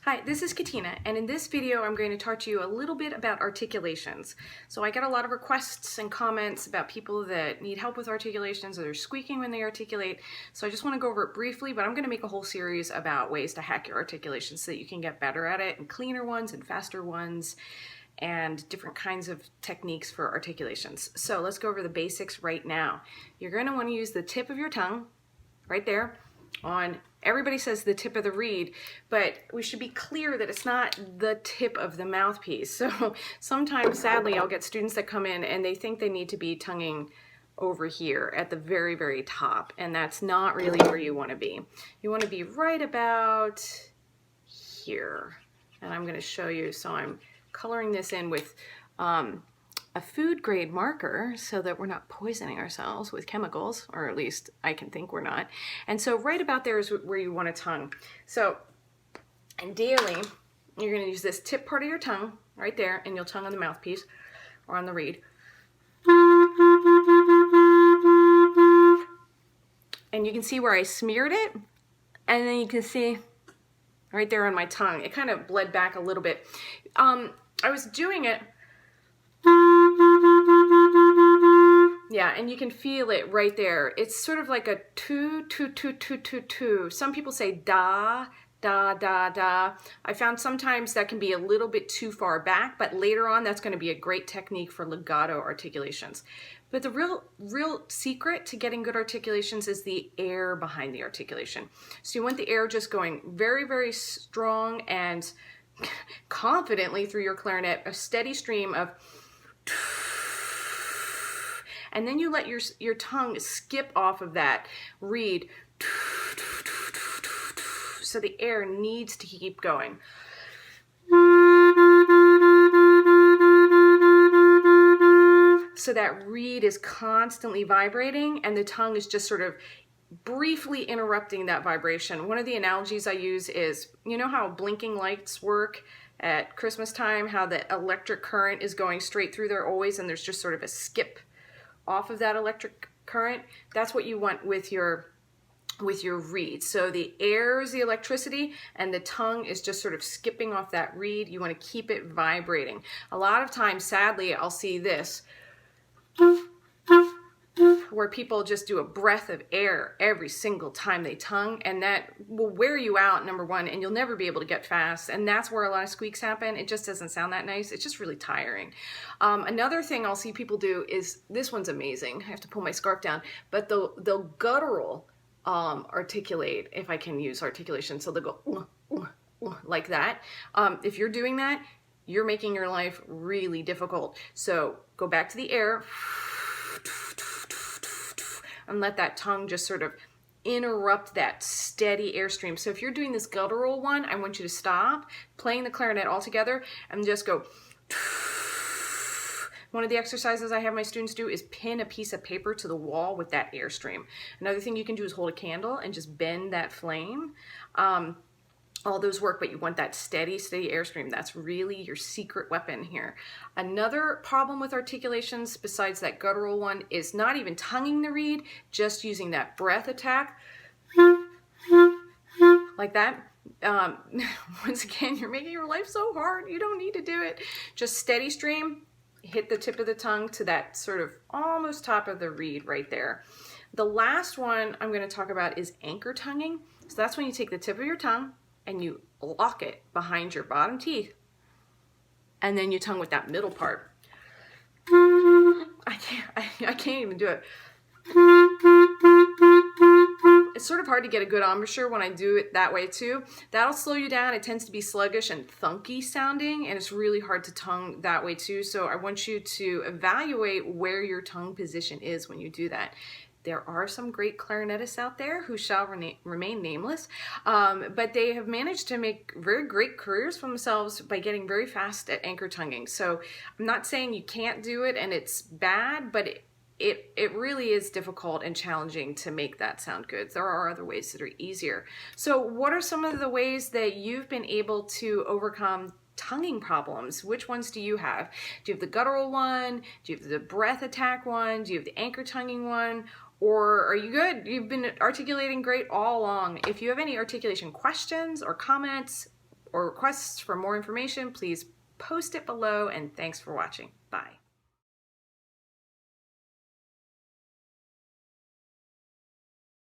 Hi, this is Katina, and in this video I'm going to talk to you a little bit about articulations. So I get a lot of requests and comments about people that need help with articulations or they're squeaking when they articulate. So I just want to go over it briefly, but I'm going to make a whole series about ways to hack your articulations so that you can get better at it, and cleaner ones and faster ones, and different kinds of techniques for articulations. So let's go over the basics right now. You're going to want to use the tip of your tongue right there on, everybody says the tip of the reed, but we should be clear that it's not the tip of the mouthpiece. So sometimes, sadly, I'll get students that come in and they think they need to be tonguing over here at the very, very top, and that's not really where you want to be. You want to be right about here, and I'm going to show you. So I'm coloring this in with a food grade marker so that we're not poisoning ourselves with chemicals, or at least I can think we're not. And so right about there is where you want to tongue. So ideally, you're going to use this tip part of your tongue right there, and you'll tongue on the mouthpiece or on the reed. And you can see where I smeared it, and then you can see right there on my tongue, it kind of bled back a little bit. I was doing it, yeah, and you can feel it right there. It's sort of like a two, two, two, two, two, two. Some people say da, da, da, da. I found sometimes that can be a little bit too far back, but later on that's going to be a great technique for legato articulations. But the real secret to getting good articulations is the air behind the articulation. So you want the air just going very, very strong and confidently through your clarinet, a steady stream of, and then you let your tongue skip off of that reed, so the air needs to keep going. So that reed is constantly vibrating and the tongue is just sort of briefly interrupting that vibration. One of the analogies I use is, you know how blinking lights work at Christmas time, how the electric current is going straight through there always, and there's just sort of a skip off of that electric current? That's what you want with your reed. So the air is the electricity and the tongue is just sort of skipping off that reed. You want to keep it vibrating. A lot of times, sadly, I'll see this where people just do a breath of air every single time they tongue, and that will wear you out, number one, and you'll never be able to get fast, and that's where a lot of squeaks happen. It just doesn't sound that nice. It's just really tiring. Another thing I'll see people do is, this one's amazing. I have to pull my scarf down, but they'll guttural articulate, if I can use articulation. So they'll go like that. If you're doing that, you're making your life really difficult. So go back to the air and let that tongue just sort of interrupt that steady airstream. So if you're doing this guttural one, I want you to stop playing the clarinet altogether and just go. One of the exercises I have my students do is pin a piece of paper to the wall with that airstream. Another thing you can do is hold a candle and just bend that flame. All those work, but you want that steady airstream. That's really your secret weapon here. Another problem with articulations, besides that guttural one, is not even tonguing the reed, just using that breath attack, like that. Once again, you're making your life so hard. You don't need to do it. Just steady stream, hit the tip of the tongue to that sort of almost top of the reed right there. The last one I'm going to talk about is anchor tonguing. So that's when you take the tip of your tongue and you lock it behind your bottom teeth, and then you tongue with that middle part. I can't even do it. It's sort of hard to get a good embouchure when I do it that way too. That'll slow you down. It tends to be sluggish and thunky sounding, and it's really hard to tongue that way too. So I want you to evaluate where your tongue position is when you do that. There are some great clarinetists out there who shall remain nameless, but they have managed to make very great careers for themselves by getting very fast at anchor tonguing. So I'm not saying you can't do it and it's bad, but it really is difficult and challenging to make that sound good. There are other ways that are easier. So what are some of the ways that you've been able to overcome tonguing problems? Which ones do you have? Do you have the guttural one? Do you have the breath attack one? Do you have the anchor tonguing one? Or are you good? You've been articulating great all along. If you have any articulation questions or comments, or requests for more information, please post it below, and thanks for watching. Bye.